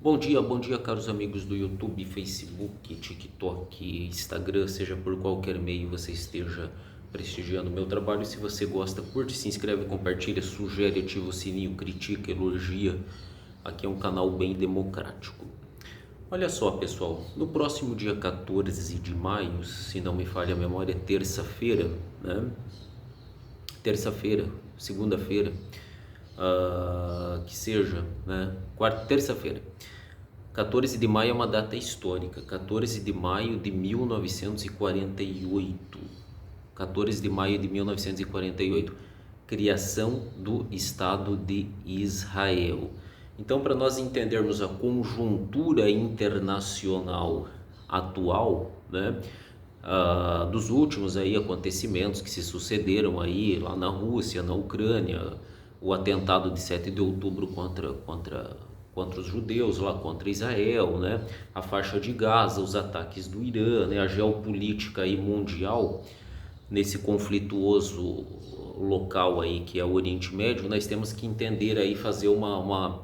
Bom dia, caros amigos do YouTube, Facebook, TikTok, Instagram, seja por qualquer meio você esteja prestigiando o meu trabalho. Se você gosta, curte, se inscreve, compartilha, sugere, ativa o sininho, critica, elogia. Aqui é um canal bem democrático. Olha só, pessoal, no próximo dia 14 de maio, se não me falha a memória, terça-feira, né? Terça-feira, segunda-feira, que seja, né? Terça-feira. 14 de maio é uma data histórica, 14 de maio de 1948. 14 de maio de 1948, criação do Estado de Israel. Então, para nós entendermos a conjuntura internacional atual, né, dos últimos aí acontecimentos que se sucederam aí lá na Rússia, na Ucrânia, o atentado de 7 de outubro contra os judeus, lá contra Israel, né? A faixa de Gaza, os ataques do Irã, né? A geopolítica aí mundial nesse conflituoso local aí que é o Oriente Médio. Nós temos que entender aí, fazer uma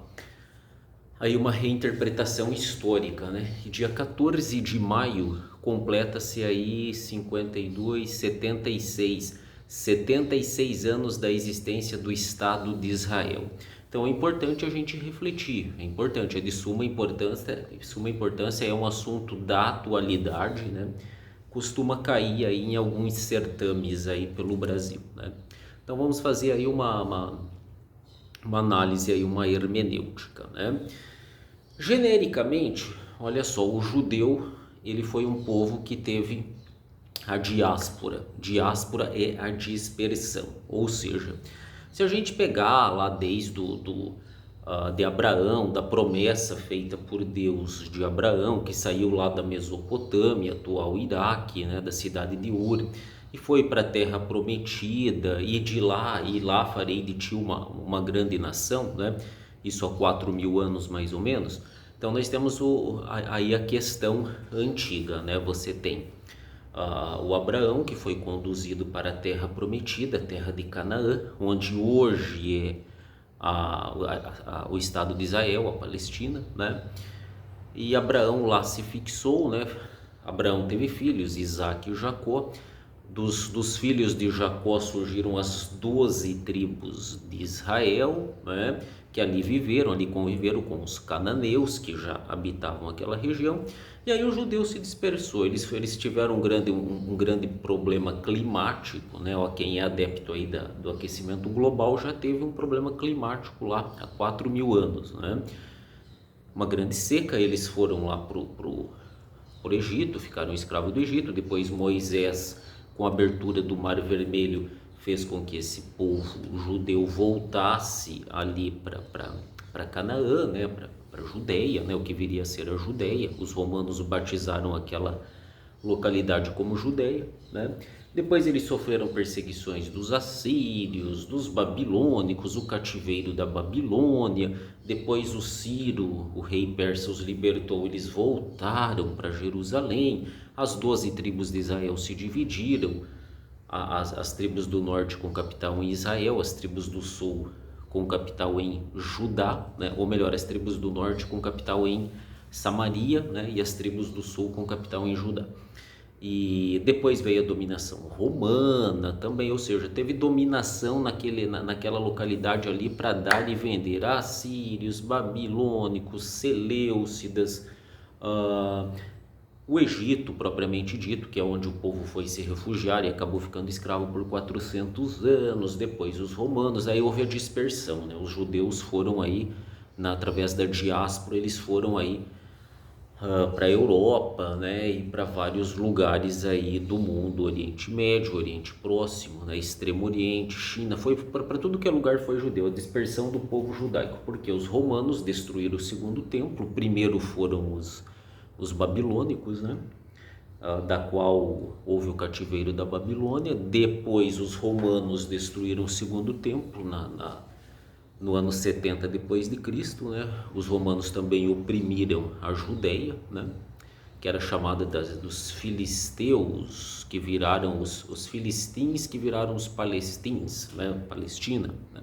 reinterpretação histórica, né? E dia 14 de maio completa-se aí 76 anos da existência do Estado de Israel. Então é importante a gente refletir, é importante, é de suma importância, é um assunto da atualidade, né? Costuma cair aí em alguns certames aí pelo Brasil, né? Então vamos fazer aí uma análise aí, uma hermenêutica, né? Genericamente, olha só, o judeu, ele foi um povo que teve a diáspora. Diáspora é a dispersão, ou seja, se a gente pegar lá desde de Abraão, da promessa feita por Deus de Abraão, que saiu lá da Mesopotâmia, atual Iraque, né, da cidade de Ur, e foi para a terra prometida, e lá farei de ti uma grande nação, né? Isso há 4.000 anos mais ou menos. Então nós temos aí a questão antiga, né? Você tem o Abraão, que foi conduzido para a terra prometida, a terra de Canaã, onde hoje é o Estado de Israel, a Palestina, né? E Abraão lá se fixou, né? Abraão teve filhos, Isaque e Jacó. Dos filhos de Jacó surgiram as 12 tribos de Israel, né? Que ali conviveram com os cananeus, que já habitavam aquela região. E aí o judeu se dispersou, eles tiveram um grande problema climático, né? Ó, quem é adepto aí do aquecimento global já teve um problema climático lá há 4.000 anos, né? Uma grande seca, eles foram lá pro Egito, ficaram escravos do Egito. Depois Moisés, com a abertura do Mar Vermelho, fez com que esse povo judeu voltasse ali para Canaã, né, para Judeia, né, o que viria a ser a Judeia. Os romanos batizaram aquela localidade como Judeia, né? Depois eles sofreram perseguições dos assírios, dos babilônicos, o cativeiro da Babilônia. Depois o Ciro, o rei persa, os libertou, eles voltaram para Jerusalém. As 12 tribos de Israel se dividiram, as tribos do norte com capital em Israel, as tribos do sul com capital em Judá, né? Ou melhor, as tribos do norte com capital em Samaria, né? E as tribos do sul com capital em Judá. E depois veio a dominação romana também, ou seja, teve dominação naquela localidade ali para dar e vender. Assírios, babilônicos, seleucidas, o Egito propriamente dito, que é onde o povo foi se refugiar e acabou ficando escravo por 400 anos. Depois os romanos, aí houve a dispersão, né? Os judeus foram aí, através da diáspora, eles foram aí para a Europa, né, e para vários lugares aí do mundo, Oriente Médio, Oriente Próximo, né, Extremo Oriente, China, foi para tudo que é lugar foi judeu, a dispersão do povo judaico, porque os romanos destruíram o segundo templo. Primeiro foram os babilônicos, né, da qual houve o cativeiro da Babilônia. Depois os romanos destruíram o segundo templo no ano 70 depois de Cristo, né? Os romanos também oprimiram a Judeia, né? Que era chamada dos filisteus, que viraram os filistins, que viraram os palestins, né? Palestina, né?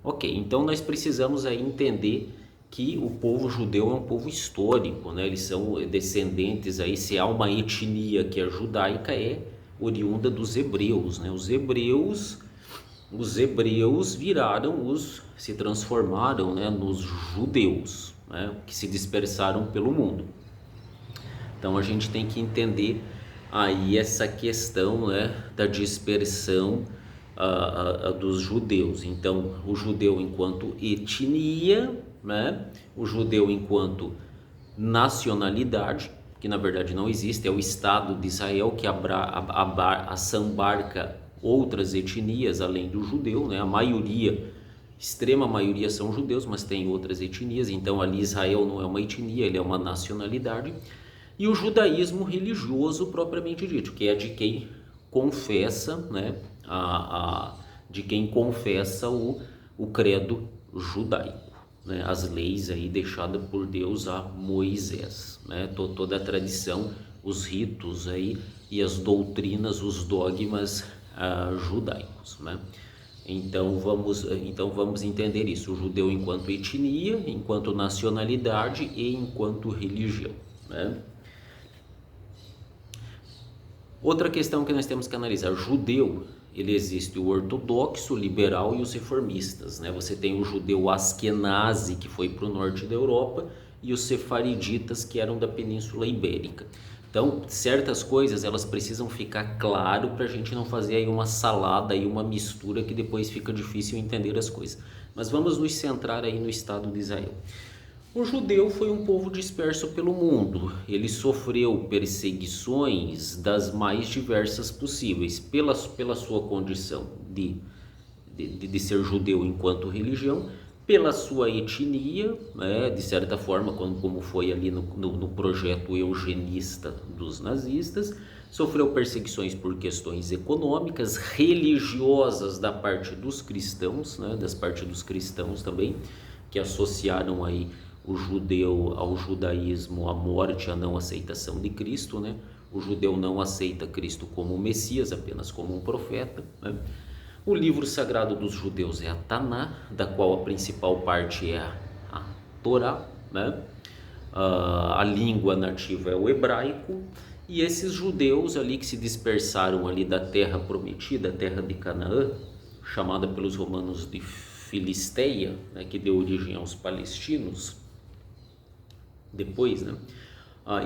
Ok, então nós precisamos aí entender que o povo judeu é um povo histórico, né? Eles são descendentes aí, se há uma etnia que é judaica, é oriunda dos hebreus, né? Os hebreus se transformaram, né, nos judeus, né, que se dispersaram pelo mundo. Então a gente tem que entender aí essa questão, né, da dispersão dos judeus. Então o judeu enquanto etnia, né, o judeu enquanto nacionalidade, que na verdade não existe, é o Estado de Israel que assambarca outras etnias além do judeu, né? A maioria, extrema maioria são judeus, mas tem outras etnias, então ali Israel não é uma etnia, ele é uma nacionalidade. E o judaísmo religioso propriamente dito, que é de quem confessa, né, de quem confessa o credo judaico, né, as leis aí deixadas por Deus a Moisés, né, toda a tradição, os ritos aí e as doutrinas, os dogmas judaicos, né? Então vamos entender isso, o judeu enquanto etnia, enquanto nacionalidade e enquanto religião, né? Outra questão que nós temos que analisar, judeu, ele existe o ortodoxo, o liberal e os reformistas, né? Você tem o judeu askenazi, que foi para o norte da Europa, e os sefariditas, que eram da Península Ibérica. Então, certas coisas elas precisam ficar claro para a gente não fazer aí uma salada e uma mistura que depois fica difícil entender as coisas. Mas vamos nos centrar aí no Estado de Israel. O judeu foi um povo disperso pelo mundo. Ele sofreu perseguições das mais diversas possíveis pela sua condição de ser judeu enquanto religião, pela sua etnia, né, de certa forma, como foi ali no projeto eugenista dos nazistas, sofreu perseguições por questões econômicas, religiosas da parte dos cristãos, né, das partes dos cristãos também, que associaram aí o judeu ao judaísmo, a morte, a não aceitação de Cristo, né? O judeu não aceita Cristo como Messias, apenas como um profeta, né? O livro sagrado dos judeus é a Taná, da qual a principal parte é a Torá, né? A língua nativa é o hebraico, e esses judeus ali que se dispersaram ali da terra prometida, a terra de Canaã, chamada pelos romanos de Filisteia, né, que deu origem aos palestinos, depois, né,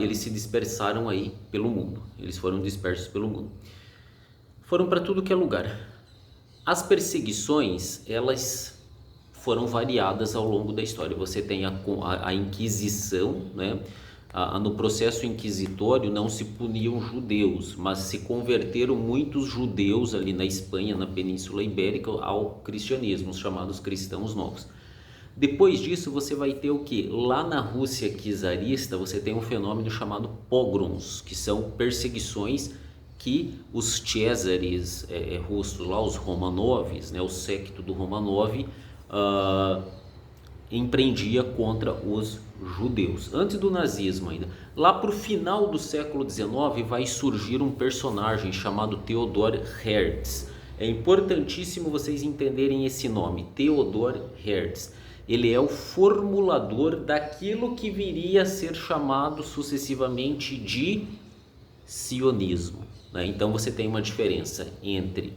eles se dispersaram aí pelo mundo, eles foram dispersos pelo mundo, foram para tudo que é lugar. As perseguições, elas foram variadas ao longo da história. Você tem a Inquisição, né? No processo inquisitório não se puniam judeus, mas se converteram muitos judeus ali na Espanha, na Península Ibérica, ao cristianismo, os chamados cristãos novos. Depois disso você vai ter o que? Lá na Rússia czarista você tem um fenômeno chamado pogroms, que são perseguições que os césares russos, lá os Romanovs, né, o séquito do Romanov, empreendia contra os judeus, antes do nazismo ainda. Lá para o final do século XIX vai surgir um personagem chamado Theodor Herzl. É importantíssimo vocês entenderem esse nome, Theodor Herzl. Ele é o formulador daquilo que viria a ser chamado sucessivamente de sionismo, né? Então você tem uma diferença entre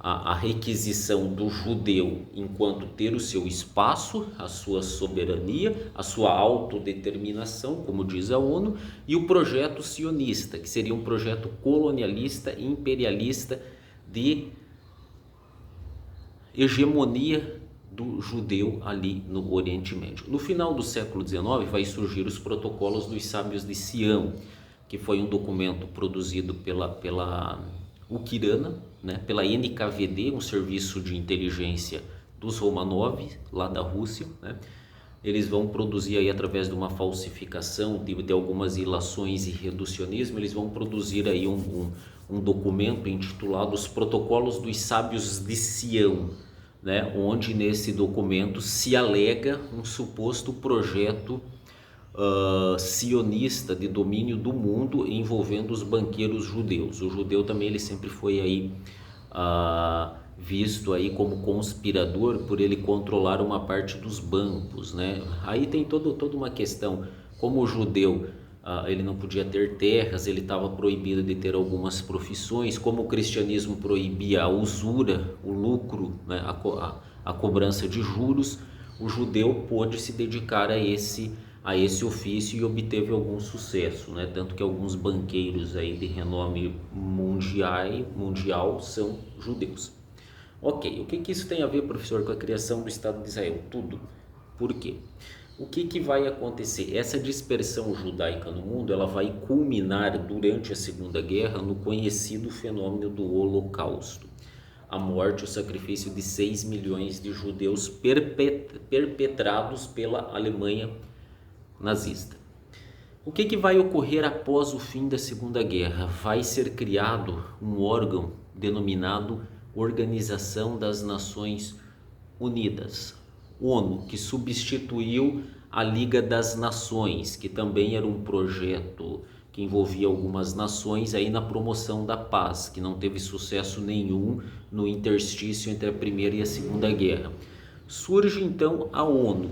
a requisição do judeu enquanto ter o seu espaço, a sua soberania, a sua autodeterminação, como diz a ONU, e o projeto sionista, que seria um projeto colonialista e imperialista de hegemonia do judeu ali no Oriente Médio. No final do século XIX vai surgir os protocolos dos sábios de Sião, que foi um documento produzido pela Ukirana, né, pela NKVD, um serviço de inteligência dos Romanov, lá da Rússia, né? Eles vão produzir aí, através de uma falsificação de algumas ilações e reducionismo, eles vão produzir aí um documento intitulado Os Protocolos dos Sábios de Sião, né, onde nesse documento se alega um suposto projeto sionista de domínio do mundo envolvendo os banqueiros judeus. O judeu também ele sempre foi aí visto aí como conspirador por ele controlar uma parte dos bancos, né? Aí tem toda uma questão, como o judeu ele não podia ter terras, ele estava proibido de ter algumas profissões, como o cristianismo proibia a usura, o lucro, né? A cobrança de juros, o judeu pôde se dedicar a esse ofício e obteve algum sucesso, né? Tanto que alguns banqueiros aí de renome mundial são judeus. Ok, o que isso tem a ver, professor, com a criação do Estado de Israel? Tudo. Por quê? O que vai acontecer? Essa dispersão judaica no mundo, ela vai culminar durante a Segunda Guerra no conhecido fenômeno do Holocausto. A morte, o sacrifício de 6 milhões de judeus perpetrados pela Alemanha nazista. O que vai ocorrer após o fim da Segunda Guerra? Vai ser criado um órgão denominado Organização das Nações Unidas, ONU, que substituiu a Liga das Nações, que também era um projeto que envolvia algumas nações aí na promoção da paz, que não teve sucesso nenhum no interstício entre a Primeira e a Segunda Guerra. Surge então a ONU.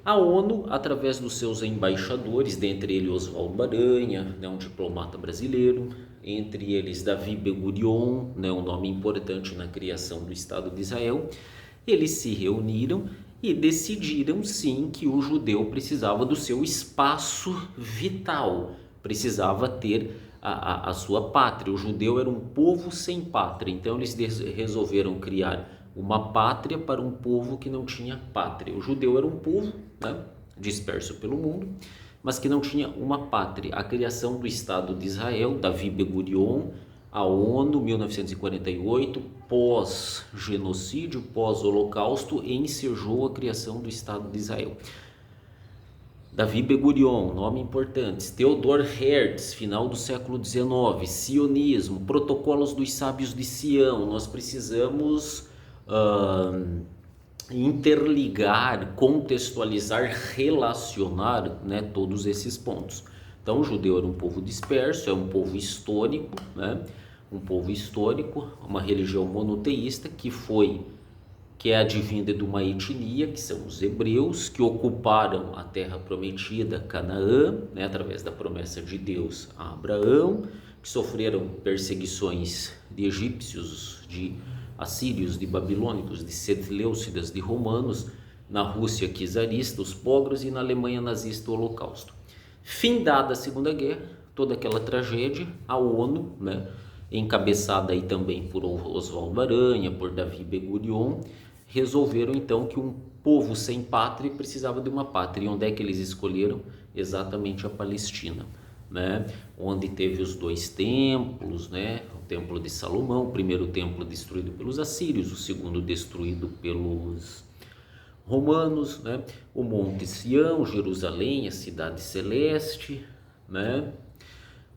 A ONU, através dos seus embaixadores, dentre eles Oswaldo Aranha, né, um diplomata brasileiro, entre eles Davi Ben-Gurion, né, um nome importante na criação do Estado de Israel, eles se reuniram e decidiram sim que o judeu precisava do seu espaço vital, precisava ter a sua pátria. O judeu era um povo sem pátria, então eles resolveram criar uma pátria para um povo que não tinha pátria. O judeu era um povo, né, disperso pelo mundo, mas que não tinha uma pátria. A criação do Estado de Israel, Davi Ben-Gurion, a ONU, 1948, pós-genocídio, pós-holocausto, ensejou a criação do Estado de Israel. Davi Ben-Gurion, nome importante. Theodor Herz, final do século XIX. Sionismo, protocolos dos sábios de Sião. Nós precisamos interligar, contextualizar, relacionar, né, todos esses pontos. Então o judeu era um povo disperso, é um povo histórico, né, um povo histórico, uma religião monoteísta que é advinda de uma etnia, que são os hebreus, que ocuparam a terra prometida, Canaã, né, através da promessa de Deus a Abraão, que sofreram perseguições de egípcios, de assírios, de babilônicos, de seleucidas, de romanos, na Rússia czarista, os pogros, e na Alemanha nazista, o Holocausto. Findada a Segunda Guerra, toda aquela tragédia, a ONU, né, encabeçada aí também por Oswaldo Aranha, por Davi Ben-Gurion, resolveram então que um povo sem pátria precisava de uma pátria. E onde é que eles escolheram? Exatamente a Palestina, né? Onde teve os dois templos, né? O templo de Salomão, o primeiro templo destruído pelos assírios, o segundo destruído pelos romanos, né? O Monte Sião, Jerusalém, a cidade celeste, né?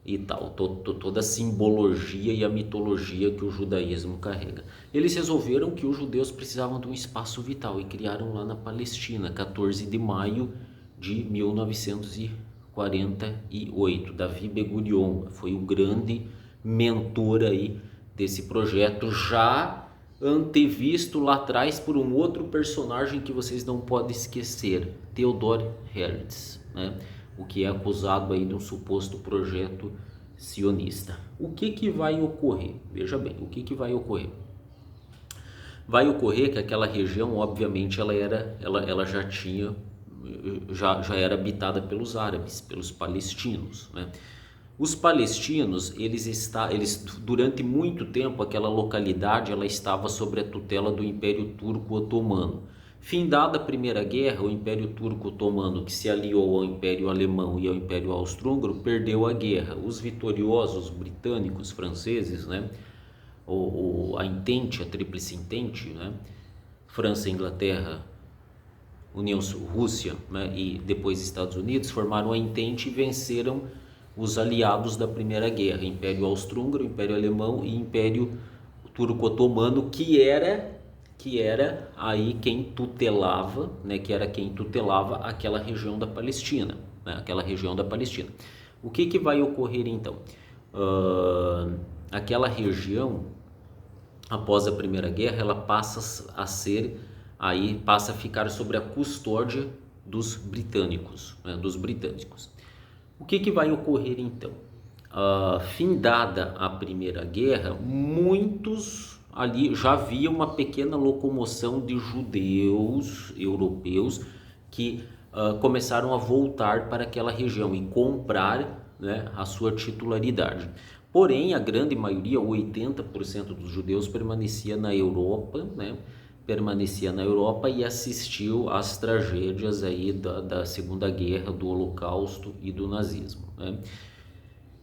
E tal, toda a simbologia e a mitologia que o judaísmo carrega. Eles resolveram que os judeus precisavam de um espaço vital e criaram lá na Palestina, 14 de maio de 1948. Davi Ben-Gurion foi o grande mentor aí desse projeto, já antevisto lá atrás por um outro personagem que vocês não podem esquecer, Theodor Herz, né? O que é acusado aí de um suposto projeto sionista. O que vai ocorrer? Veja bem, o que vai ocorrer? Vai ocorrer que aquela região, obviamente, ela já era habitada pelos árabes, pelos palestinos, né? Os palestinos, eles durante muito tempo, aquela localidade ela estava sob a tutela do Império Turco Otomano. Findada a Primeira Guerra, o Império Turco Otomano, que se aliou ao Império Alemão e ao Império Austro-Húngaro, perdeu a guerra. Os vitoriosos britânicos, franceses, né, a Entente, a Tríplice Entente, né, França, Inglaterra, Rússia, né, e depois Estados Unidos, formaram a Entente e venceram os aliados da Primeira Guerra, Império Austro-Húngaro, Império Alemão e Império Turco Otomano, que era aí quem tutelava, né, aquela região da Palestina, né, O que vai ocorrer então? Aquela região, após a Primeira Guerra, ela passa a ficar sob a custódia dos britânicos, né, dos britânicos. O que vai ocorrer então? Findada a Primeira Guerra, muitos ali já havia uma pequena locomoção de judeus europeus que começaram a voltar para aquela região e comprar, né, a sua titularidade. Porém, a grande maioria, 80% dos judeus permanecia na Europa, né? Permanecia na Europa e assistiu às tragédias aí da Segunda Guerra, do Holocausto e do nazismo, né?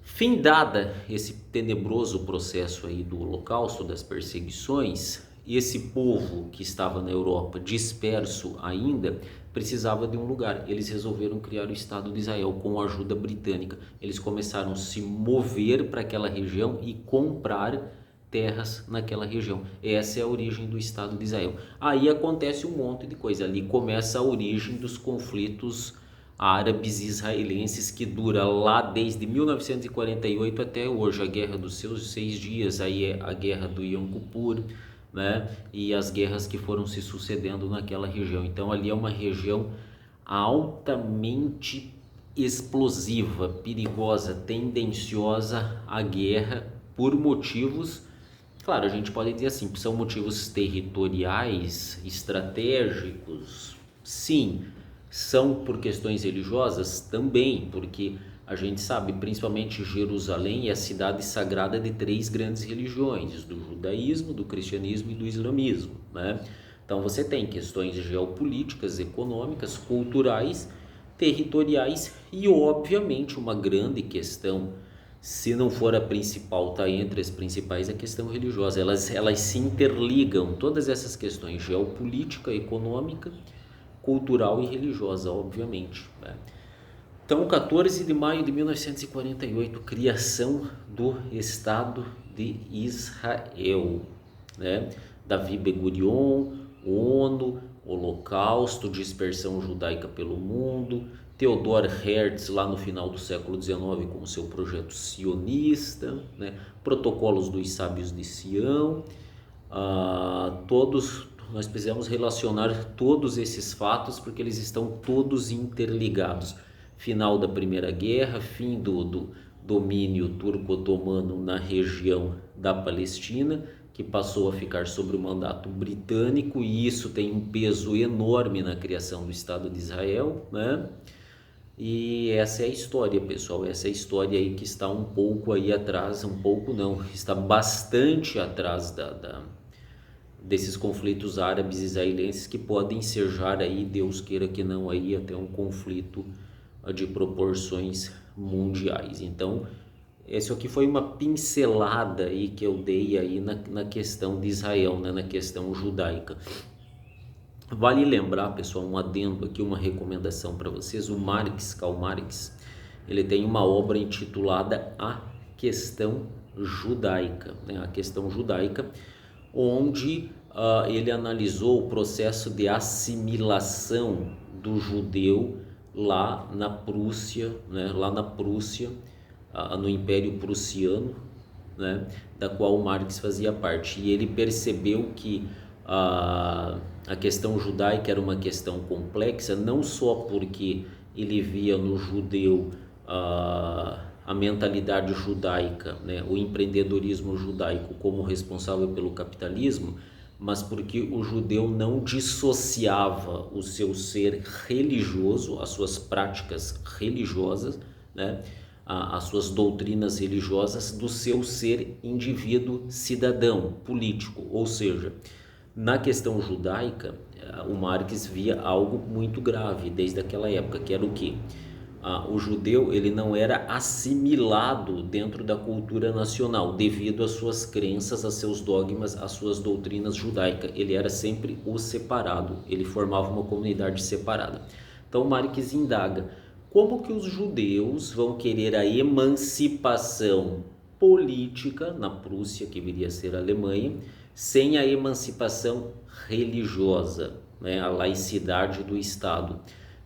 Findada esse tenebroso processo aí do Holocausto, das perseguições, esse povo que estava na Europa, disperso ainda, precisava de um lugar. Eles resolveram criar o Estado de Israel com a ajuda britânica. Eles começaram a se mover para aquela região e comprar terras naquela região. Essa é a origem do Estado de Israel. Aí acontece um monte de coisa. Ali começa a origem dos conflitos árabes israelenses, que dura lá desde 1948 até hoje. A Guerra dos Seis Dias, aí é a Guerra do Yom Kippur, né? E as guerras que foram se sucedendo naquela região. Então ali é uma região altamente explosiva, perigosa, tendenciosa à guerra por motivos, claro, a gente pode dizer assim, são motivos territoriais, estratégicos, sim. São por questões religiosas também, porque a gente sabe, principalmente Jerusalém é a cidade sagrada de três grandes religiões, do judaísmo, do cristianismo e do islamismo, né? Então você tem questões geopolíticas, econômicas, culturais, territoriais e obviamente uma grande questão, se não for a principal, está entre as principais, a questão religiosa. Elas se interligam, todas essas questões, geopolítica, econômica, cultural e religiosa, obviamente, né? Então, 14 de maio de 1948, criação do Estado de Israel, né? Davi Ben-Gurion, ONU, Holocausto, dispersão judaica pelo mundo, Theodor Herzl lá no final do século XIX com o seu projeto sionista, né? Protocolos dos Sábios de Sião, nós precisamos relacionar todos esses fatos porque eles estão todos interligados. Final da Primeira Guerra, fim do domínio turco-otomano na região da Palestina, que passou a ficar sob o mandato britânico, e isso tem um peso enorme na criação do Estado de Israel, né? E essa é a história, pessoal, essa é a história aí que está um pouco aí atrás, um pouco não, está bastante atrás desses conflitos árabes israelenses que podem ensejar aí, Deus queira que não, aí até um conflito de proporções mundiais. Então, esse aqui foi uma pincelada aí que eu dei aí na questão de Israel, né, na questão judaica. Vale lembrar, pessoal, um adendo aqui, uma recomendação para vocês, o Karl Marx, ele tem uma obra intitulada A Questão Judaica, né, a questão judaica, onde ele analisou o processo de assimilação do judeu lá na Prússia, né, no Império Prussiano, né, da qual Marx fazia parte. E ele percebeu que a questão judaica era uma questão complexa, não só porque ele via no judeu a mentalidade judaica, né, o empreendedorismo judaico como responsável pelo capitalismo, mas porque o judeu não dissociava o seu ser religioso, as suas práticas religiosas, né, as suas doutrinas religiosas, do seu ser indivíduo cidadão, político. Ou seja, na questão judaica, o Marx via algo muito grave desde aquela época, que era o quê? O judeu ele não era assimilado dentro da cultura nacional devido às suas crenças, a seus dogmas, às suas doutrinas judaicas. Ele era sempre o separado, ele formava uma comunidade separada. Então Marx indaga, como que os judeus vão querer a emancipação política na Prússia, que viria a ser a Alemanha, sem a emancipação religiosa, né, a laicidade do Estado?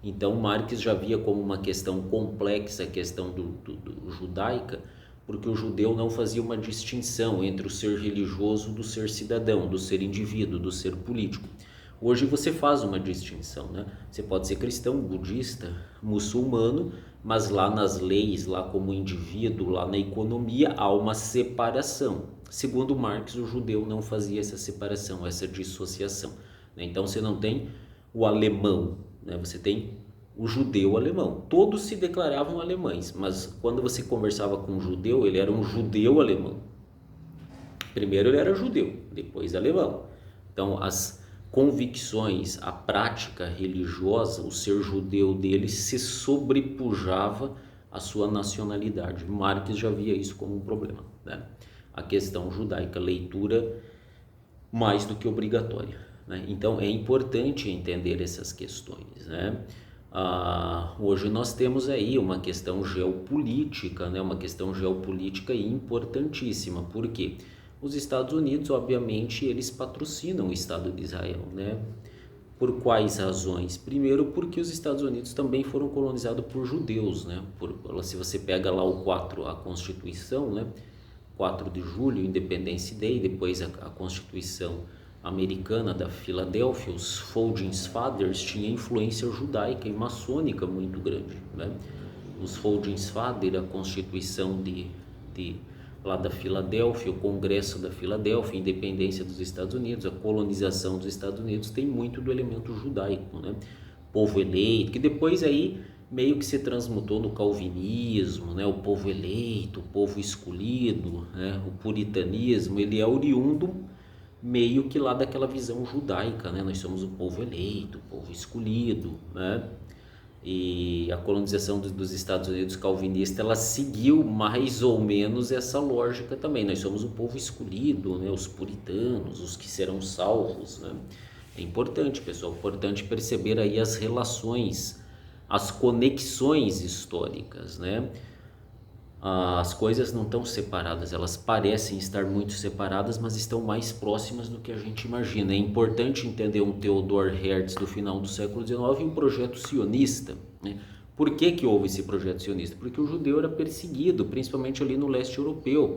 Então Marx já via como uma questão complexa a questão do judaica, porque o judeu não fazia uma distinção entre o ser religioso do ser cidadão, do ser indivíduo, do ser político. Hoje você faz uma distinção, né? Você pode ser cristão, budista, muçulmano, mas lá nas leis, lá como indivíduo, lá na economia, há uma separação. Segundo Marx, o judeu não fazia essa separação, essa dissociação, né? Então você não tem o alemão, né? Você tem o judeu alemão. Todos se declaravam alemães, mas quando você conversava com um judeu, ele era um judeu alemão. Primeiro ele era judeu, depois alemão. Então as convicções, a prática religiosa, o ser judeu dele se sobrepujava à sua nacionalidade. Marx já via isso como um problema, né? A questão judaica, leitura mais do que obrigatória, né? Então é importante entender essas questões, né? Hoje nós temos aí uma questão geopolítica, né? Uma questão geopolítica importantíssima. Por quê? Os Estados Unidos, obviamente, eles patrocinam o Estado de Israel, né? Por quais razões? Primeiro, porque os Estados Unidos também foram colonizados por judeus, né? Se você pega lá o 4, a Constituição, né? 4 de julho, Independence Day, depois a Constituição americana da Filadélfia, os Founding Fathers tinham influência judaica e maçônica muito grande, né? Os Founding Fathers, a Constituição lá da Filadélfia, o Congresso da Filadélfia, a independência dos Estados Unidos, a colonização dos Estados Unidos tem muito do elemento judaico, né? Povo eleito, que depois aí meio que se transmutou no calvinismo, né? O povo eleito, o povo escolhido, né? O puritanismo, ele é oriundo meio que lá daquela visão judaica, né? Nós somos o povo eleito, o povo escolhido, né? E a colonização dos Estados Unidos calvinista, ela seguiu mais ou menos essa lógica também. Nós somos o povo escolhido, né? Os puritanos, os que serão salvos, né? É importante, pessoal, importante perceber aí as relações, as conexões históricas, né? As coisas não estão separadas, elas parecem estar muito separadas, mas estão mais próximas do que a gente imagina. É importante entender um Theodor Herzl do final do século XIX e um projeto sionista, né? Por que houve esse projeto sionista? Porque o judeu era perseguido, principalmente ali no leste europeu,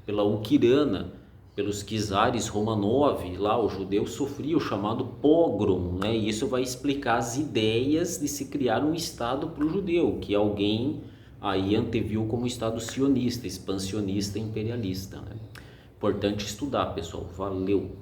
pela Uquirana, pelos czares Romanov. Lá o judeu sofria o chamado pogrom, né? E isso vai explicar as ideias de se criar um Estado para o judeu, que alguém aí anteviu como Estado sionista, expansionista, imperialista, né? Importante estudar, pessoal. Valeu!